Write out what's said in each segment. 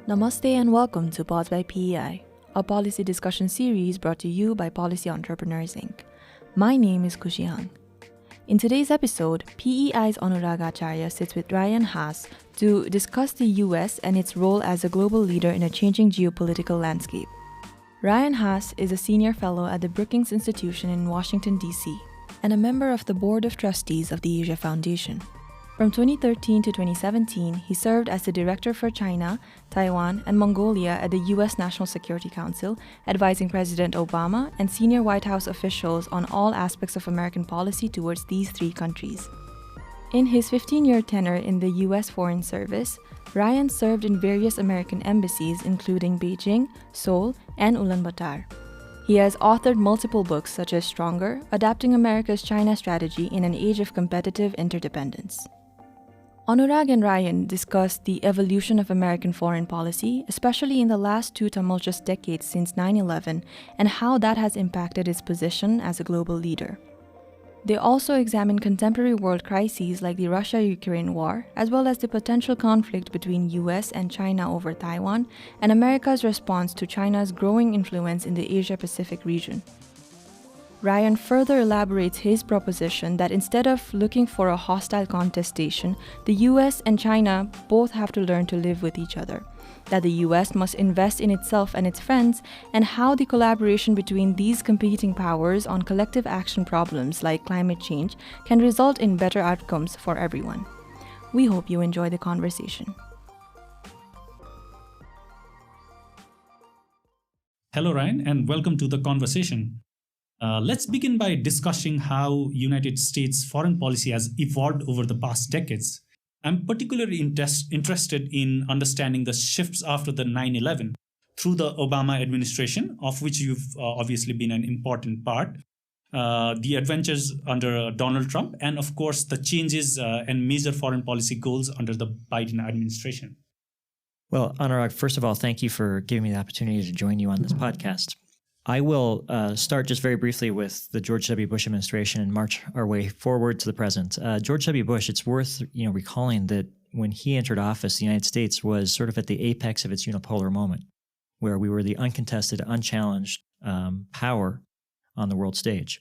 Namaste and welcome to Pause by PEI, a policy discussion series brought to you by Policy Entrepreneurs Inc. My name is Kushi Hang. In today's episode, PEI's Anurag Acharya sits with Ryan Haas to discuss the US and its role as a global leader in a changing geopolitical landscape. Ryan Haas is a senior fellow at the Brookings Institution in Washington, D.C., and a member of the Board of Trustees of the Asia Foundation. From 2013 to 2017, he served as the Director for China, Taiwan, and Mongolia at the U.S. National Security Council, advising President Obama and senior White House officials on all aspects of American policy towards these three countries. In his 15-year tenure in the U.S. Foreign Service, Ryan served in various American embassies including Beijing, Seoul, and Ulaanbaatar. He has authored multiple books such as Stronger, Adapting America's China Strategy in an Age of Competitive Interdependence. Anurag and Ryan discussed the evolution of American foreign policy, especially in the last two tumultuous decades since 9/11, and how that has impacted its position as a global leader. They also examined contemporary world crises like the Russia-Ukraine war, as well as the potential conflict between US and China over Taiwan, and America's response to China's growing influence in the Asia-Pacific region. Ryan further elaborates his proposition that instead of looking for a hostile contestation, the US and China both have to learn to live with each other, that the US must invest in itself and its friends, and how the collaboration between these competing powers on collective action problems like climate change can result in better outcomes for everyone. We hope you enjoy the conversation. Hello, Ryan, and welcome to the conversation. Let's begin by discussing how United States foreign policy has evolved over the past decades. I'm particularly interested in understanding the shifts after the 9/11 through the Obama administration, of which you've obviously been an important part, the adventures under Donald Trump, and of course the changes and major foreign policy goals under the Biden administration. Well, Anurag, first of all, thank you for giving me the opportunity to join you on this podcast. I will start just very briefly with the George W. Bush administration and march our way forward to the present. George W. Bush, it's worth recalling that when he entered office, the United States was sort of at the apex of its unipolar moment, where we were the uncontested, unchallenged power on the world stage.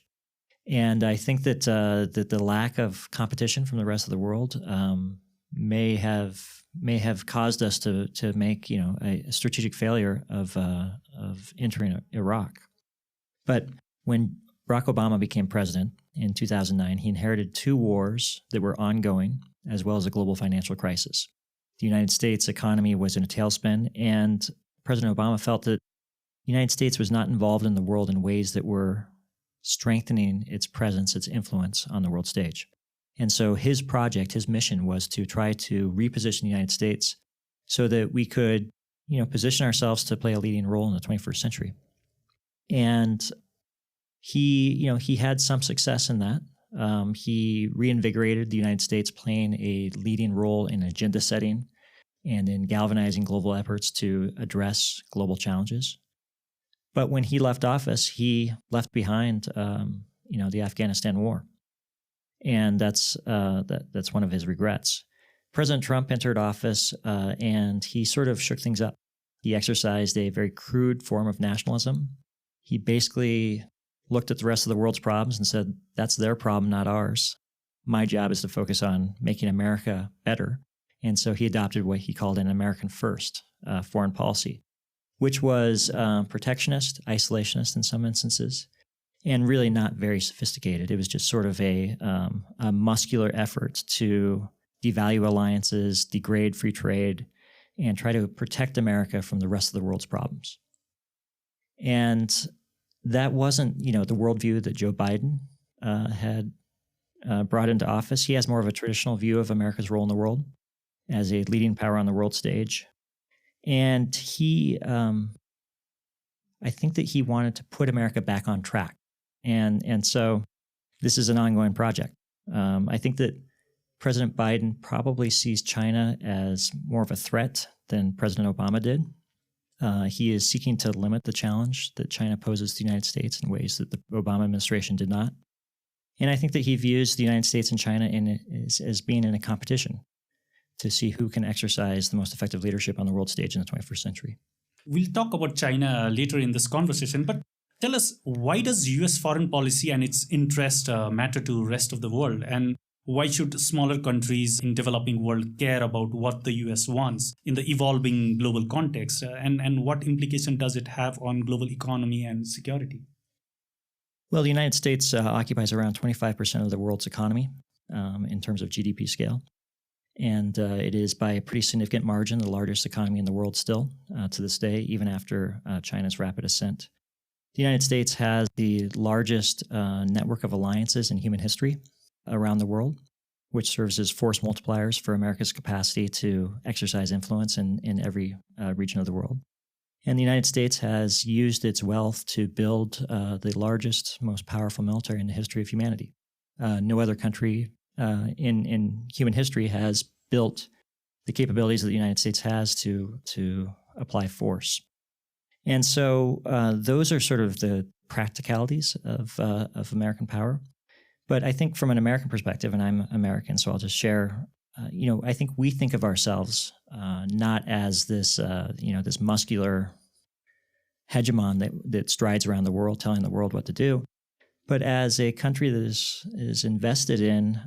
And I think that the lack of competition from the rest of the world may have caused us to make a strategic failure of entering Iraq. But when Barack Obama became president in 2009, he inherited two wars that were ongoing, as well as a global financial crisis. The United States economy was in a tailspin, and President Obama felt that the United States was not involved in the world in ways that were strengthening its presence, its influence on the world stage. And so his project, his mission was to try to reposition the United States so that we could, position ourselves to play a leading role in the 21st century. And he had some success in that. He reinvigorated the United States playing a leading role in agenda setting and in galvanizing global efforts to address global challenges. But when he left office, he left behind, the Afghanistan war. And that's one of his regrets. President Trump entered office and he sort of shook things up. He exercised a very crude form of nationalism. He basically looked at the rest of the world's problems and said, that's their problem, not ours. My job is to focus on making America better. And so he adopted what he called an American first foreign policy, which was protectionist, isolationist in some instances, and really not very sophisticated. It was just sort of a muscular effort to devalue alliances, degrade free trade, and try to protect America from the rest of the world's problems. And that wasn't, the worldview that Joe Biden had brought into office. He has more of a traditional view of America's role in the world as a leading power on the world stage. And he, I think that he wanted to put America back on track. And so this is an ongoing project. I think that President Biden probably sees China as more of a threat than President Obama did. He is seeking to limit the challenge that China poses to the United States in ways that the Obama administration did not. And I think that he views the United States and China as being in a competition. to see who can exercise the most effective leadership on the world stage in the 21st century. We'll talk about China later in this conversation, but tell us, why does US foreign policy and its interest matter to rest of the world? And why should smaller countries in developing world care about what the US wants in the evolving global context? And what implication does it have on global economy and security? Well, the United States occupies around 25% of the world's economy in terms of GDP scale. And it is by a pretty significant margin the largest economy in the world still to this day, even after China's rapid ascent. The United States has the largest network of alliances in human history around the world, which serves as force multipliers for America's capacity to exercise influence in every region of the world. And the United States has used its wealth to build the largest, most powerful military in the history of humanity. No other country in human history has built the capabilities that the United States has to apply force. And so those are sort of the practicalities of American power. But I think from an American perspective, and I'm American, so I'll just share, I think we think of ourselves not as this, this muscular hegemon that strides around the world telling the world what to do, but as a country that is invested in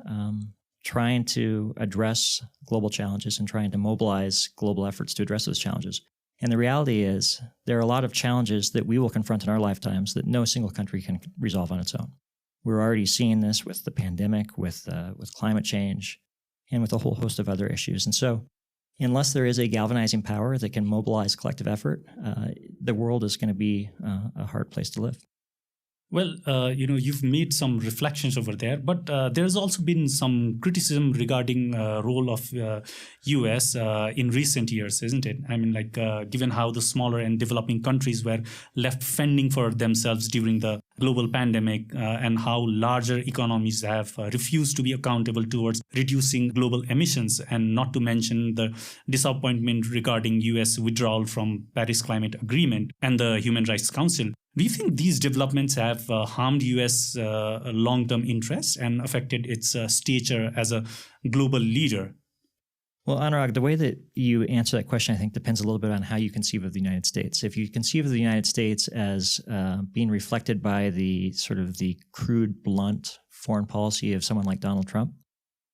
trying to address global challenges and trying to mobilize global efforts to address those challenges. And the reality is there are a lot of challenges that we will confront in our lifetimes that no single country can resolve on its own. We're already seeing this with the pandemic, with climate change, and with a whole host of other issues. And so unless there is a galvanizing power that can mobilize collective effort, the world is going to be a hard place to live. Well, you've made some reflections over there, but there's also been some criticism regarding role of US in recent years, isn't it? I mean, given how the smaller and developing countries were left fending for themselves during the global pandemic and how larger economies have refused to be accountable towards reducing global emissions, and not to mention the disappointment regarding US withdrawal from Paris Climate Agreement and the Human Rights Council. Do you think these developments have harmed U.S. long-term interests and affected its stature as a global leader? Well, Anurag, the way that you answer that question, I think, depends a little bit on how you conceive of the United States. If you conceive of the United States as being reflected by the sort of the crude, blunt foreign policy of someone like Donald Trump,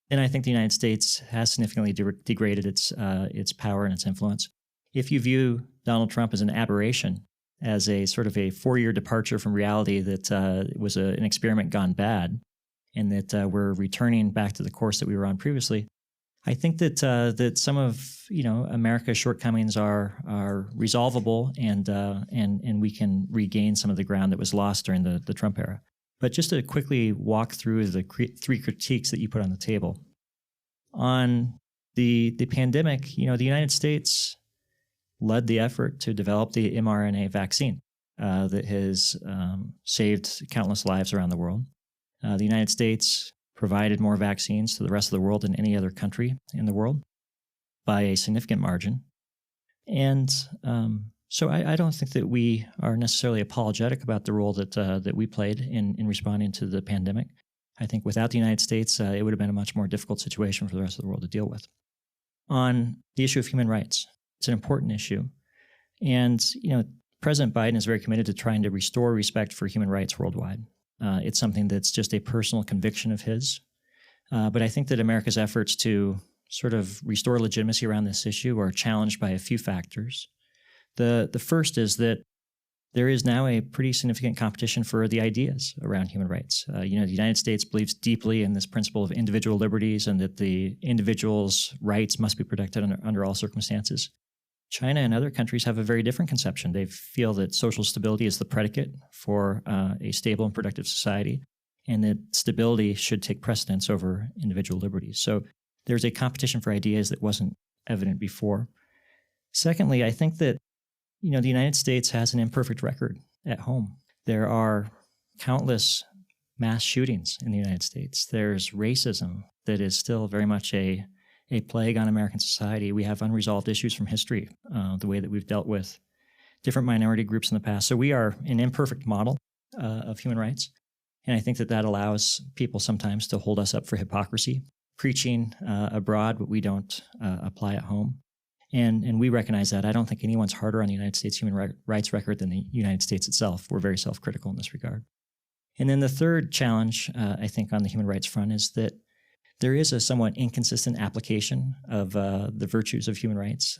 then I think the United States has significantly degraded its power and its influence. If you view Donald Trump as an aberration, as a sort of a 4-year departure from reality that was an experiment gone bad, and that we're returning back to the course that we were on previously, I think that some of America's shortcomings are resolvable, and we can regain some of the ground that was lost during the Trump era. But just to quickly walk through the three critiques that you put on the table on the pandemic, the United States led the effort to develop the mRNA vaccine that has saved countless lives around the world. The United States provided more vaccines to the rest of the world than any other country in the world by a significant margin. And so I don't think that we are necessarily apologetic about the role that we played in responding to the pandemic. I think without the United States, it would have been a much more difficult situation for the rest of the world to deal with. On the issue of human rights, it's an important issue. And, President Biden is very committed to trying to restore respect for human rights worldwide. It's something that's just a personal conviction of his. But I think that America's efforts to sort of restore legitimacy around this issue are challenged by a few factors. The first is that there is now a pretty significant competition for the ideas around human rights. The United States believes deeply in this principle of individual liberties and that the individual's rights must be protected under all circumstances. China and other countries have a very different conception. They feel that social stability is the predicate for a stable and productive society, and that stability should take precedence over individual liberties. So there's a competition for ideas that wasn't evident before. Secondly, I think that the United States has an imperfect record at home. There are countless mass shootings in the United States. There's racism that is still very much a plague on American society. We have unresolved issues from history, the way that we've dealt with different minority groups in the past. So we are an imperfect model of human rights. And I think that allows people sometimes to hold us up for hypocrisy, preaching abroad, but we don't apply at home. And we recognize that. I don't think anyone's harder on the United States human rights record than the United States itself. We're very self-critical in this regard. And then the third challenge, I think, on the human rights front is that there is a somewhat inconsistent application of the virtues of human rights.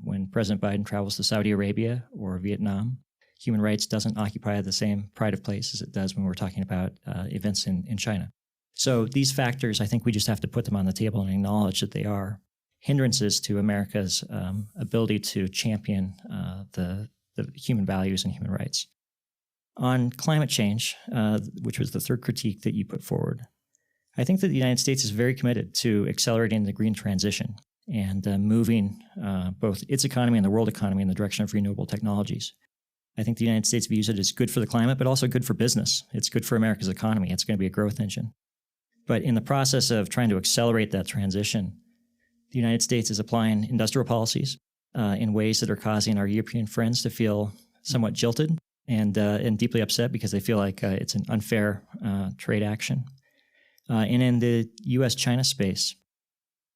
When President Biden travels to Saudi Arabia or Vietnam, human rights doesn't occupy the same pride of place as it does when we're talking about events in China. So these factors, I think we just have to put them on the table and acknowledge that they are hindrances to America's ability to champion the human values and human rights. On climate change, which was the third critique that you put forward, I think that the United States is very committed to accelerating the green transition and moving both its economy and the world economy in the direction of renewable technologies. I think the United States views it as good for the climate, but also good for business. It's good for America's economy. It's going to be a growth engine. But in the process of trying to accelerate that transition, the United States is applying industrial policies in ways that are causing our European friends to feel somewhat jilted and deeply upset because they feel like it's an unfair trade action. And in the U.S.-China space,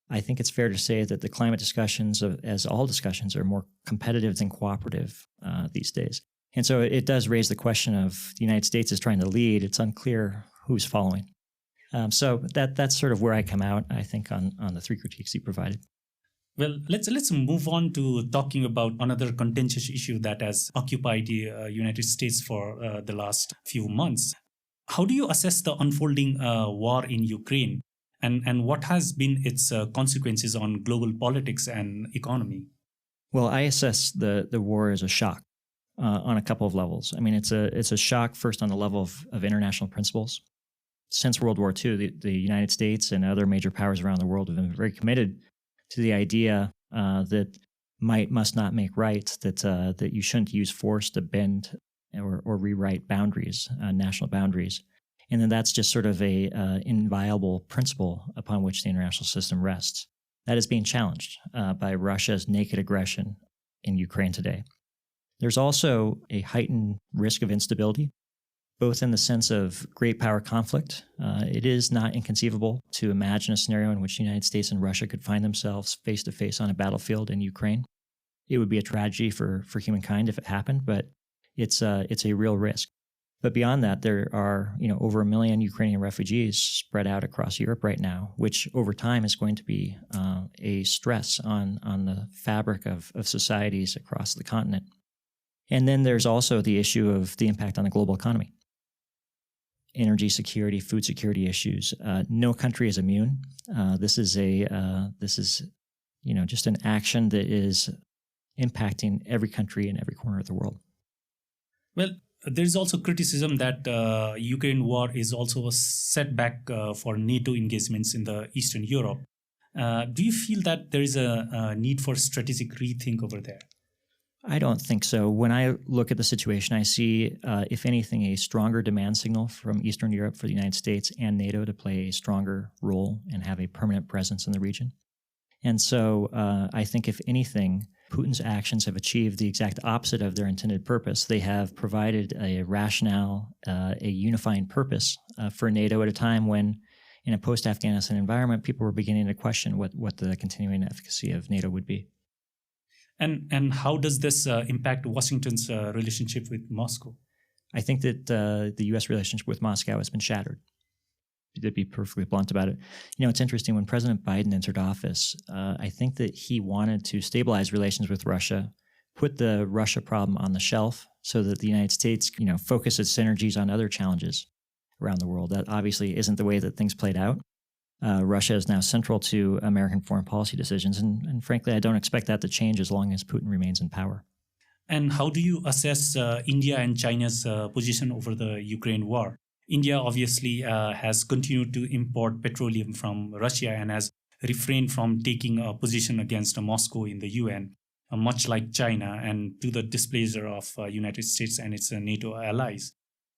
I think it's fair to say that the climate discussions, as all discussions, are more competitive than cooperative these days. And so it does raise the question of the United States is trying to lead. It's unclear who's following. So that's sort of where I come out, I think, on the three critiques you provided. Well, let's move on to talking about another contentious issue that has occupied the United States for the last few months. How do you assess the unfolding war in Ukraine, and what has been its consequences on global politics and economy? Well, I assess the war as a shock on a couple of levels. I mean, it's a shock first on the level of international principles. Since World War II, the United States and other major powers around the world have been very committed to the idea that might must not make right, that you shouldn't use force to bend or rewrite boundaries, national boundaries. And then that's just sort of a inviolable principle upon which the international system rests. That is being challenged by Russia's naked aggression in Ukraine today. There's also a heightened risk of instability, both in the sense of great power conflict. It is not inconceivable to imagine a scenario in which the United States and Russia could find themselves face-to-face on a battlefield in Ukraine. It would be a tragedy for humankind if it happened, but it's a real risk. But beyond that, there are over 1 million Ukrainian refugees spread out across Europe right now, which over time is going to be a stress on the fabric of societies across the continent. And then there's also the issue of the impact on the global economy. Energy security, food security issues. No country is immune. This is just an action that is impacting every country in every corner of the world. Well, there's also criticism that Ukraine war is also a setback for NATO engagements in the Eastern Europe. Do you feel that there is a need for strategic rethink over there? I don't think so. When I look at the situation, I see, if anything, a stronger demand signal from Eastern Europe for the United States and NATO to play a stronger role and have a permanent presence in the region. And so I think, if anything, Putin's actions have achieved the exact opposite of their intended purpose. They have provided a rationale, a unifying purpose for NATO at a time when, in a post-Afghanistan environment, people were beginning to question what the continuing efficacy of NATO would be. And how does this impact Washington's relationship with Moscow? I think that the U.S. relationship with Moscow has been shattered. To be perfectly blunt about it. It's interesting. When President Biden entered office, I think that he wanted to stabilize relations with Russia, put the Russia problem on the shelf so that the United States, focus its synergies on other challenges around the world. That obviously isn't the way that things played out. Russia is now central to American foreign policy decisions, and frankly, I don't expect that to change as long as Putin remains in power. And how do you assess India and China's position over the Ukraine war? India obviously has continued to import petroleum from Russia and has refrained from taking a position against Moscow in the UN, much like China, and to the displeasure of United States and its NATO allies.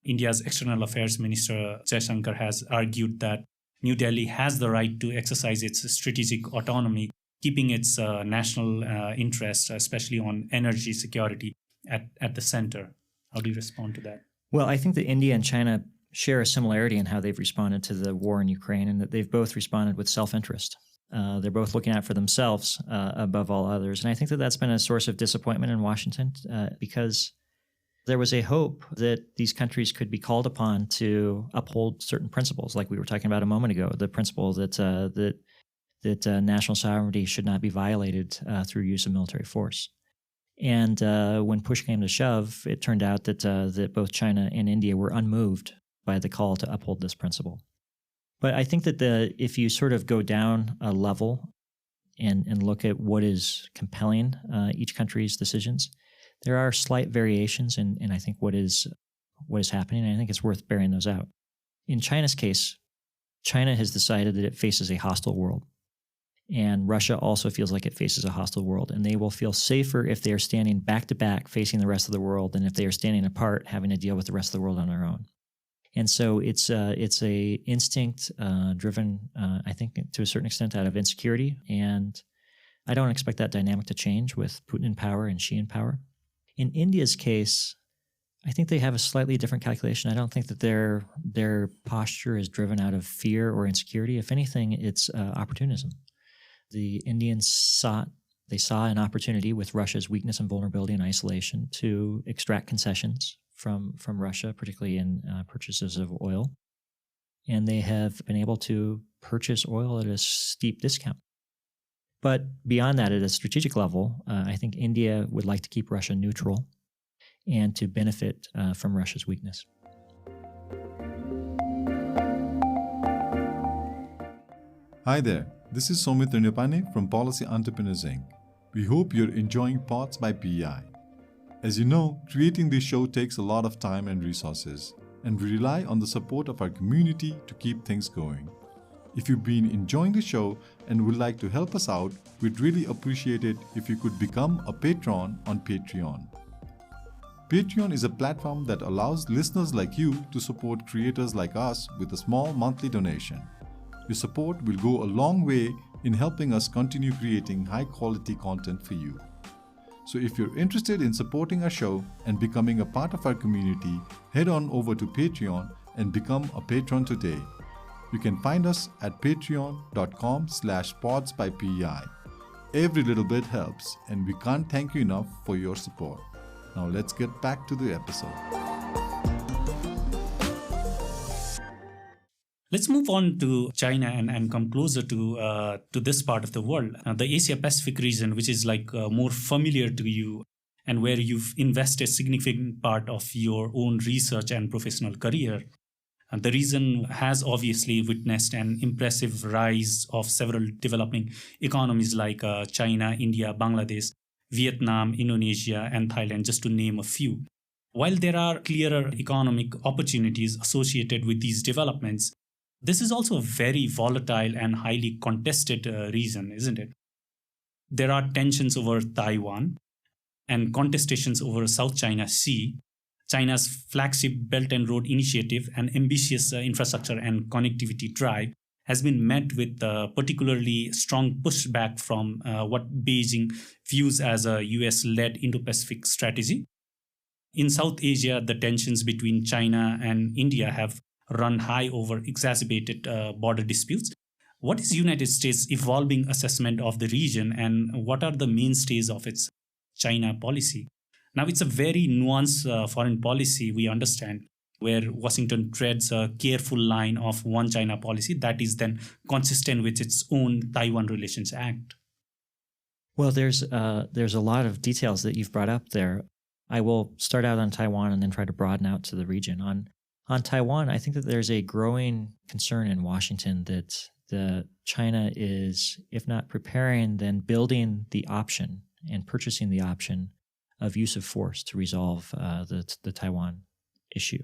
India's External Affairs Minister Jaishankar has argued that New Delhi has the right to exercise its strategic autonomy, keeping its national interests, especially on energy security, at the center. How do you respond to that? Well, I think that India and China share a similarity in how they've responded to the war in Ukraine, and that they've both responded with self-interest. They're both looking out for themselves above all others. And I think that that's been a source of disappointment in Washington because there was a hope that these countries could be called upon to uphold certain principles, like we were talking about a moment ago, the principle that national sovereignty should not be violated through use of military force. And when push came to shove, it turned out that both China and India were unmoved by the call to uphold this principle. But I think that if you sort of go down a level and look at what is compelling each country's decisions, there are slight variations in I think what is happening, and I think it's worth bearing those out. In China's case, China has decided that it faces a hostile world, and Russia also feels like it faces a hostile world, and they will feel safer if they are standing back to back facing the rest of the world than if they are standing apart having to deal with the rest of the world on their own. And so it's a instinct driven, I think, to a certain extent out of insecurity, and I don't expect that dynamic to change with Putin in power and Xi in power. In India's case, I think they have a slightly different calculation. I don't think that their posture is driven out of fear or insecurity. If anything, it's opportunism. The Indians saw an opportunity with Russia's weakness and vulnerability and isolation to extract concessions from Russia, particularly in purchases of oil. And they have been able to purchase oil at a steep discount. But beyond that, at a strategic level, I think India would like to keep Russia neutral and to benefit from Russia's weakness. Hi there, this is Soumitra Nipane from Policy Entrepreneurs Inc. We hope you're enjoying Pods by PEI. As you know, creating this show takes a lot of time and resources, and we rely on the support of our community to keep things going. If you've been enjoying the show and would like to help us out, we'd really appreciate it if you could become a patron on Patreon. Patreon is a platform that allows listeners like you to support creators like us with a small monthly donation. Your support will go a long way in helping us continue creating high-quality content for you. So if you're interested in supporting our show and becoming a part of our community, head on over to Patreon and become a patron today. You can find us at patreon.com/podsbypei. Every little bit helps, and we can't thank you enough for your support. Now let's get back to the episode. Let's move on to China and come closer to this part of the world, the Asia-Pacific region, which is more familiar to you and where you've invested significant part of your own research and professional career. And the region has obviously witnessed an impressive rise of several developing economies like China, India, Bangladesh, Vietnam, Indonesia, and Thailand, just to name a few. While there are clearer economic opportunities associated with these developments, this is also a very volatile and highly contested region, isn't it? There are tensions over Taiwan and contestations over South China Sea, China's flagship Belt and Road Initiative, an ambitious infrastructure and connectivity drive, has been met with particularly strong pushback from what Beijing views as a US-led Indo-Pacific strategy. In South Asia, the tensions between China and India have run high over exacerbated border disputes. What is United States' evolving assessment of the region, and what are the mainstays of its China policy? Now, it's a very nuanced foreign policy, we understand, where Washington treads a careful line of one China policy that is then consistent with its own Taiwan Relations Act. Well, there's a lot of details that you've brought up there. I will start out on Taiwan and then try to broaden out to the region. On Taiwan, I think that there's a growing concern in Washington that China is, if not preparing, then building the option and purchasing the option of use of force to resolve the Taiwan issue.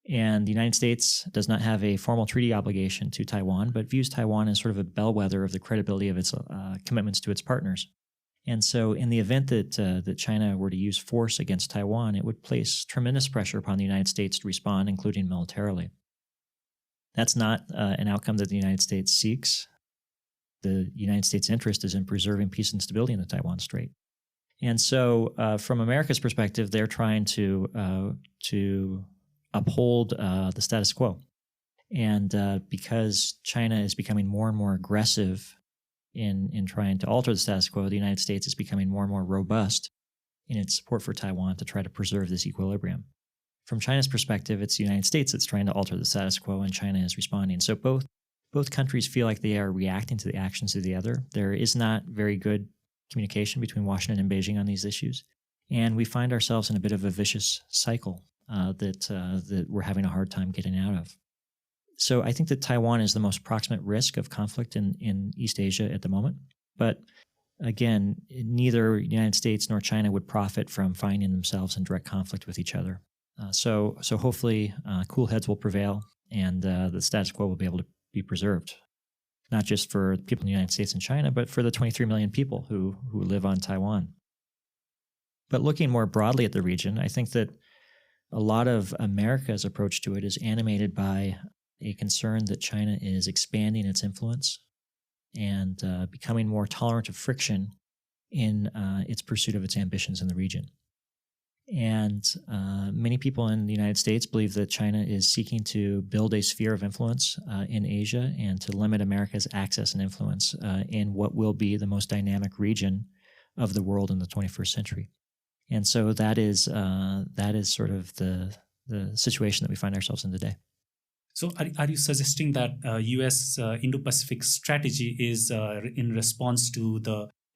And the United States does not have a formal treaty obligation to Taiwan, but views Taiwan as sort of a bellwether of the credibility of its commitments to its partners. And so in the event that China were to use force against Taiwan, it would place tremendous pressure upon the United States to respond, including militarily. That's not an outcome that the United States seeks. The United States' interest is in preserving peace and stability in the Taiwan Strait. And so from America's perspective, they're trying to uphold the status quo. And because China is becoming more and more aggressive in trying to alter the status quo, the United States is becoming more and more robust in its support for Taiwan to try to preserve this equilibrium. From China's perspective, it's the United States that's trying to alter the status quo, and China is responding. So both countries feel like they are reacting to the actions of the other. There is not very good communication between Washington and Beijing on these issues, and we find ourselves in a bit of a vicious cycle that we're having a hard time getting out of. So I think that Taiwan is the most proximate risk of conflict in East Asia at the moment. But again, neither the United States nor China would profit from finding themselves in direct conflict with each other. So hopefully cool heads will prevail, and the status quo will be able to be preserved, not just for people in the United States and China, but for the 23 million people who live on Taiwan. But looking more broadly at the region, I think that a lot of America's approach to it is animated by a concern that China is expanding its influence and becoming more tolerant of friction in its pursuit of its ambitions in the region. And many people in the United States believe that China is seeking to build a sphere of influence in Asia and to limit America's access and influence in what will be the most dynamic region of the world in the 21st century. And so that is sort of the situation that we find ourselves in today. So are you suggesting that U.S. Indo-Pacific strategy is in response to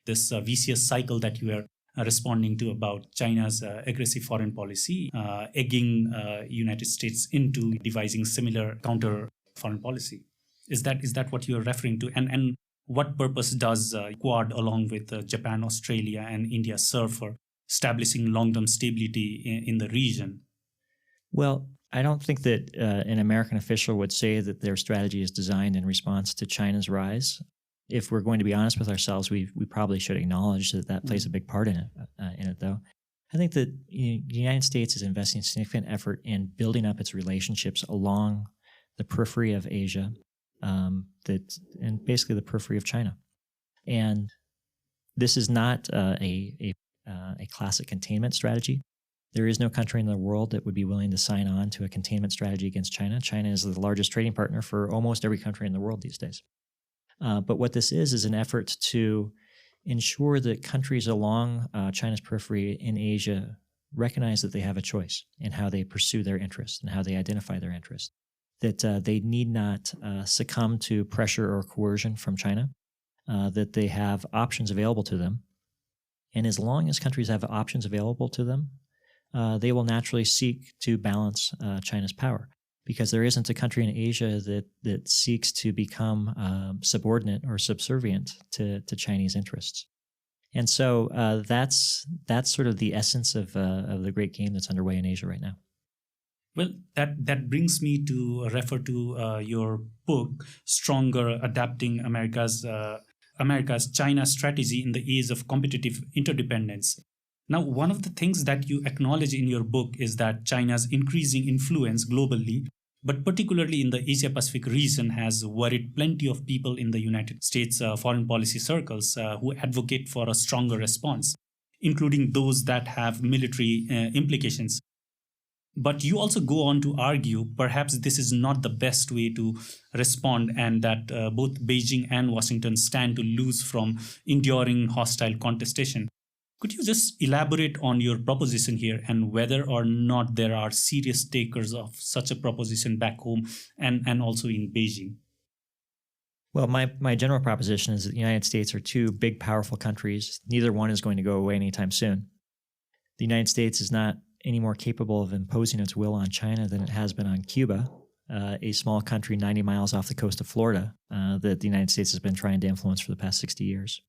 this vicious cycle that you are responding to about China's aggressive foreign policy, egging United States into devising similar counter foreign policy? Is that what you're referring to? And what purpose does Quad along with Japan, Australia, and India serve for establishing long-term stability in the region? Well, I don't think that an American official would say that their strategy is designed in response to China's rise. If we're going to be honest with ourselves, we probably should acknowledge that plays a big part in it, though. I think that the United States is investing significant effort in building up its relationships along the periphery of Asia, and basically the periphery of China. And this is not a classic containment strategy. There is no country in the world that would be willing to sign on to a containment strategy against China. China is the largest trading partner for almost every country in the world these days. But what this is an effort to ensure that countries along China's periphery in Asia recognize that they have a choice in how they pursue their interests and how they identify their interests, that they need not succumb to pressure or coercion from China, that they have options available to them. And as long as countries have options available to them, they will naturally seek to balance China's power, because there isn't a country in Asia that seeks to become subordinate or subservient to Chinese interests. And so that's sort of the essence of the great game that's underway in Asia right now. Well, that brings me to refer to your book, Stronger: Adapting America's China Strategy in the Age of Competitive Interdependence. Now, one of the things that you acknowledge in your book is that China's increasing influence globally, but particularly in the Asia-Pacific region, has worried plenty of people in the United States foreign policy circles who advocate for a stronger response, including those that have military implications. But you also go on to argue perhaps this is not the best way to respond, and that both Beijing and Washington stand to lose from enduring hostile contestation. Could you just elaborate on your proposition here and whether or not there are serious takers of such a proposition back home and also in Beijing? Well, my general proposition is that the United States are two big, powerful countries. Neither one is going to go away anytime soon. The United States is not any more capable of imposing its will on China than it has been on Cuba, a small country 90 miles off the coast of Florida that the United States has been trying to influence for the past 60 years.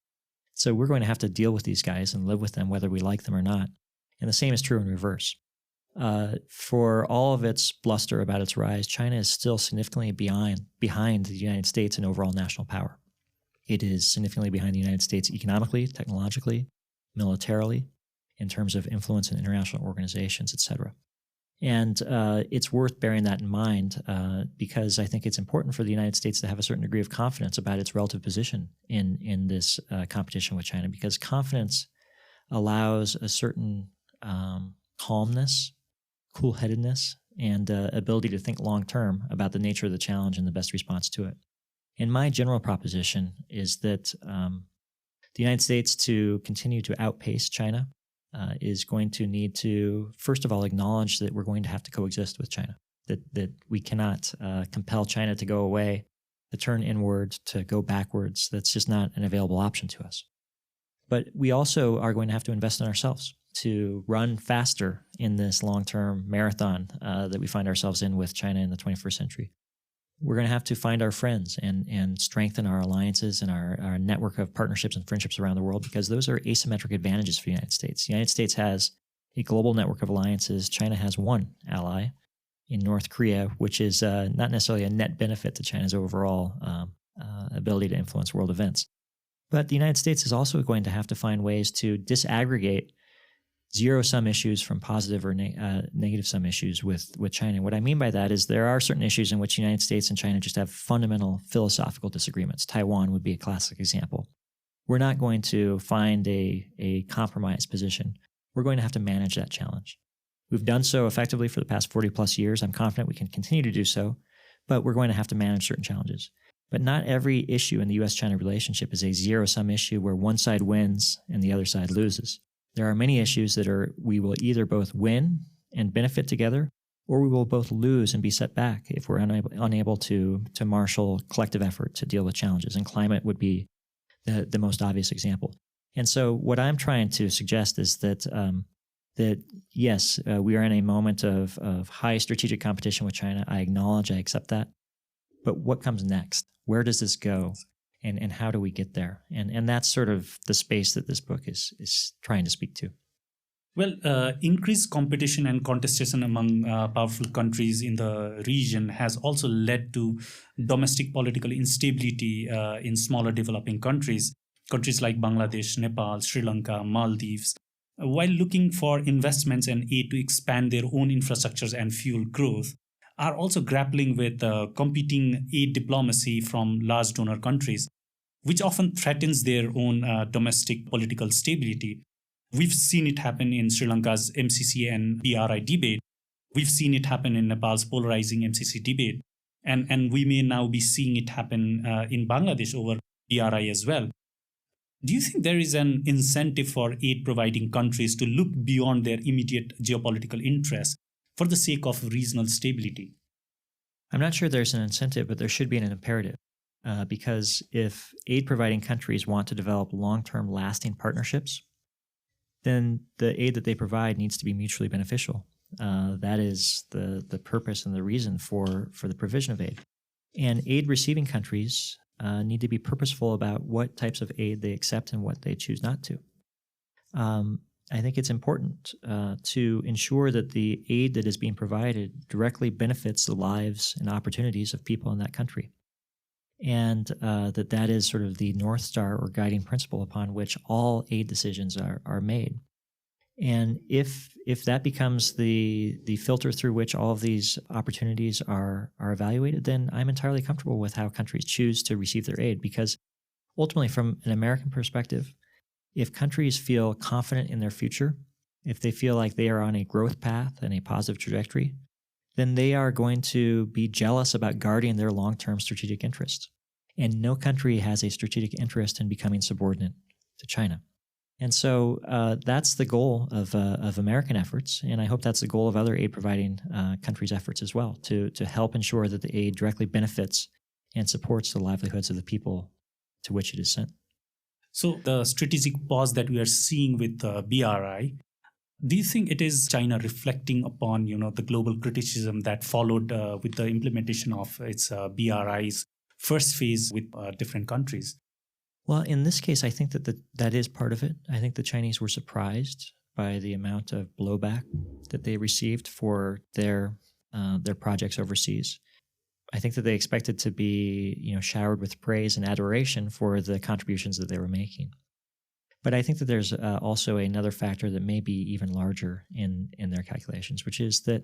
So we're going to have to deal with these guys and live with them whether we like them or not. And the same is true in reverse. For all of its bluster about its rise, China is still significantly behind the United States in overall national power. It is significantly behind the United States economically, technologically, militarily, in terms of influence in international organizations, etc. And it's worth bearing that in mind because I think it's important for the United States to have a certain degree of confidence about its relative position in this competition with China, because confidence allows a certain calmness, cool-headedness and ability to think long-term about the nature of the challenge and the best response to it. And my general proposition is that the United States, to continue to outpace China, is going to need to, first of all, acknowledge that we're going to have to coexist with China, that we cannot compel China to go away, to turn inward, to go backwards. That's just not an available option to us. But we also are going to have to invest in ourselves to run faster in this long-term marathon that we find ourselves in with China in the 21st century. We're going to have to find our friends and strengthen our alliances and our network of partnerships and friendships around the world, because those are asymmetric advantages for the United States. The United States has a global network of alliances. China has one ally in North Korea, which is not necessarily a net benefit to China's overall ability to influence world events. But the United States is also going to have to find ways to disaggregate zero-sum issues from positive or negative-sum issues with China. What I mean by that is there are certain issues in which the United States and China just have fundamental philosophical disagreements. Taiwan would be a classic example. We're not going to find a compromise position. We're going to have to manage that challenge. We've done so effectively for the past 40-plus years. I'm confident we can continue to do so, but we're going to have to manage certain challenges. But not every issue in the U.S.-China relationship is a zero-sum issue where one side wins and the other side loses. There are many issues that we will either both win and benefit together, or we will both lose and be set back if we're unable to marshal collective effort to deal with challenges. And climate would be the most obvious example. And so what I'm trying to suggest is that yes, we are in a moment of high strategic competition with China. I acknowledge, I accept that. But what comes next? Where does this go? And how do we get there? And that's sort of the space that this book is trying to speak to. Well, increased competition and contestation among powerful countries in the region has also led to domestic political instability in smaller developing countries like Bangladesh, Nepal, Sri Lanka, Maldives, while looking for investments and aid to expand their own infrastructures and fuel growth, are also grappling with competing aid diplomacy from large donor countries, which often threatens their own domestic political stability. We've seen it happen in Sri Lanka's MCC and BRI debate. We've seen it happen in Nepal's polarizing MCC debate. And we may now be seeing it happen in Bangladesh over BRI as well. Do you think there is an incentive for aid-providing countries to look beyond their immediate geopolitical interests for the sake of regional stability? I'm not sure there's an incentive, but there should be an imperative. Because if aid-providing countries want to develop long-term lasting partnerships, then the aid that they provide needs to be mutually beneficial. That is the purpose and the reason for the provision of aid. And aid-receiving countries need to be purposeful about what types of aid they accept and what they choose not to. I think it's important to ensure that the aid that is being provided directly benefits the lives and opportunities of people in that country. And that is sort of the North Star or guiding principle upon which all aid decisions are made. And if that becomes the filter through which all of these opportunities are evaluated, then I'm entirely comfortable with how countries choose to receive their aid, because ultimately, from an American perspective, if countries feel confident in their future, if they feel like they are on a growth path and a positive trajectory, then they are going to be jealous about guarding their long-term strategic interests. And no country has a strategic interest in becoming subordinate to China. And so that's the goal of American efforts, and I hope that's the goal of other aid-providing countries' efforts as well, to help ensure that the aid directly benefits and supports the livelihoods of the people to which it is sent. So the strategic pause that we are seeing with BRI, do you think it is China reflecting upon the global criticism that followed with the implementation of its BRI's first phase with different countries? Well, in this case, I think that is part of it. I think the Chinese were surprised by the amount of blowback that they received for their projects overseas. I think that they expected to be showered with praise and adoration for the contributions that they were making. But I think that there's also another factor that may be even larger in their calculations, which is that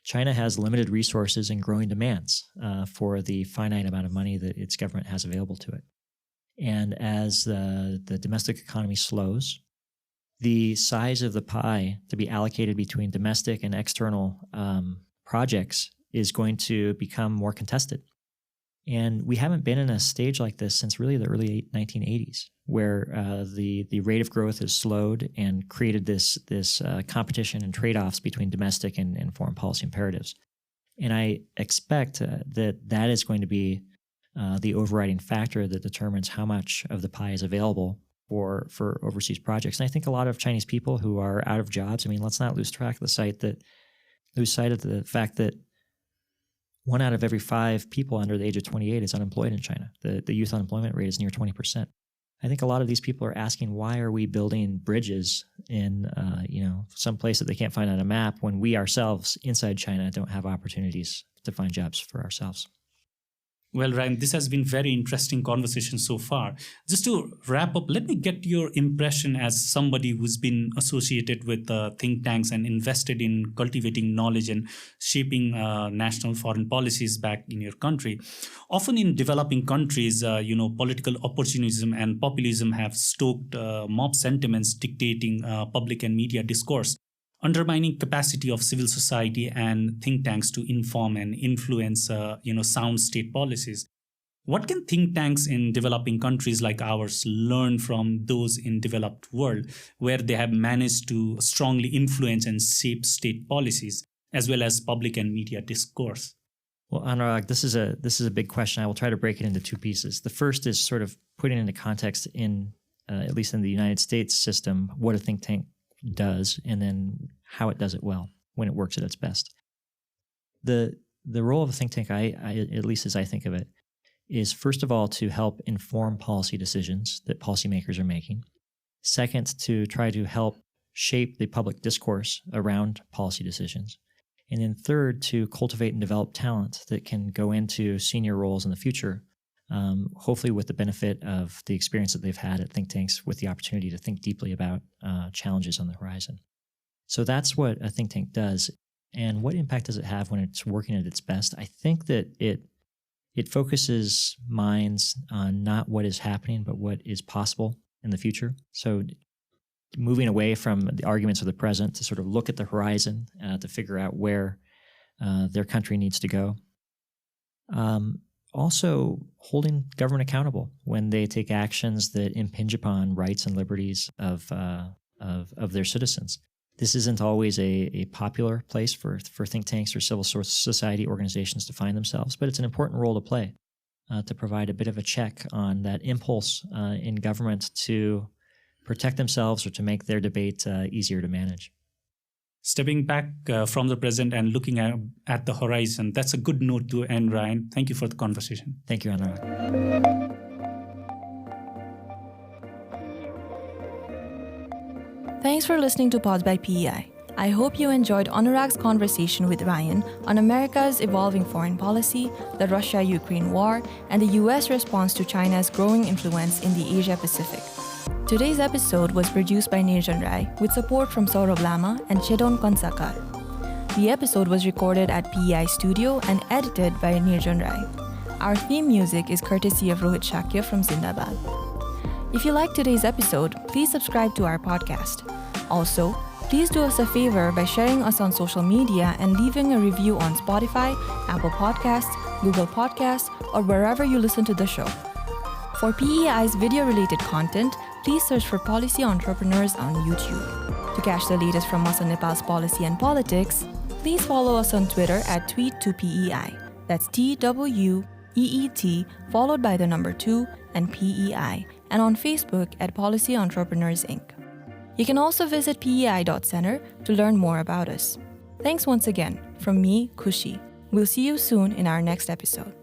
China has limited resources and growing demands for the finite amount of money that its government has available to it. And as the domestic economy slows, the size of the pie to be allocated between domestic and external projects is going to become more contested. And we haven't been in a stage like this since really the early 1980s, where the rate of growth has slowed and created this competition and trade-offs between domestic and foreign policy imperatives. And I expect that is going to be the overriding factor that determines how much of the pie is available for overseas projects. And I think a lot of Chinese people who are out of jobs, I mean, let's not lose sight of the fact that 1 out of every 5 people under the age of 28 is unemployed in China. The youth unemployment rate is near 20%. I think a lot of these people are asking, why are we building bridges in some place that they can't find on a map when we ourselves inside China don't have opportunities to find jobs for ourselves? Well, Ryan, this has been very interesting conversation so far. Just to wrap up, let me get your impression as somebody who's been associated with think tanks and invested in cultivating knowledge and shaping national foreign policies back in your country. Often in developing countries, political opportunism and populism have stoked mob sentiments dictating public and media discourse, undermining capacity of civil society and think tanks to inform and influence, sound state policies. What can think tanks in developing countries like ours learn from those in developed world, where they have managed to strongly influence and shape state policies, as well as public and media discourse? Well, Anurag, this is a big question. I will try to break it into 2 pieces. The first is sort of putting into context in, at least in the United States system, what a think tank does, and then how it does it well when it works at its best. The role of a think tank, I at least as I think of it, is first of all to help inform policy decisions that policymakers are making. Second, to try to help shape the public discourse around policy decisions. And then third, to cultivate and develop talent that can go into senior roles in the future, hopefully with the benefit of the experience that they've had at think tanks, with the opportunity to think deeply about challenges on the horizon. So that's what a think tank does. And what impact does it have when it's working at its best? I think that it focuses minds on not what is happening, but what is possible in the future. So moving away from the arguments of the present to sort of look at the horizon to figure out where their country needs to go. Also, holding government accountable when they take actions that impinge upon rights and liberties of their citizens. This isn't always a popular place for think tanks or civil society organizations to find themselves, but it's an important role to play to provide a bit of a check on that impulse in government to protect themselves or to make their debate easier to manage. Stepping back from the present and looking at the horizon, that's a good note to end, Ryan. Thank you for the conversation. Thank you, Anurag. Thanks for listening to Pods by PEI. I hope you enjoyed Anurag's conversation with Ryan on America's evolving foreign policy, the Russia-Ukraine war, and the U.S. response to China's growing influence in the Asia-Pacific. Today's episode was produced by Nirjan Rai with support from Saurabh Lama and Chedon Konsakar. The episode was recorded at PEI Studio and edited by Nirjan Rai. Our theme music is courtesy of Rohit Shakya from Zindabad. If you liked today's episode, please subscribe to our podcast. Also, please do us a favor by sharing us on social media and leaving a review on Spotify, Apple Podcasts, Google Podcasts, or wherever you listen to the show. For PEI's video-related content, please search for Policy Entrepreneurs on YouTube. To catch the latest from us on Nepal's policy and politics, please follow us on Twitter at tweet2PEI. That's TWEET followed by the number 2 and PEI, and on Facebook at Policy Entrepreneurs Inc. You can also visit pei.center to learn more about us. Thanks once again from me, Kushi. We'll see you soon in our next episode.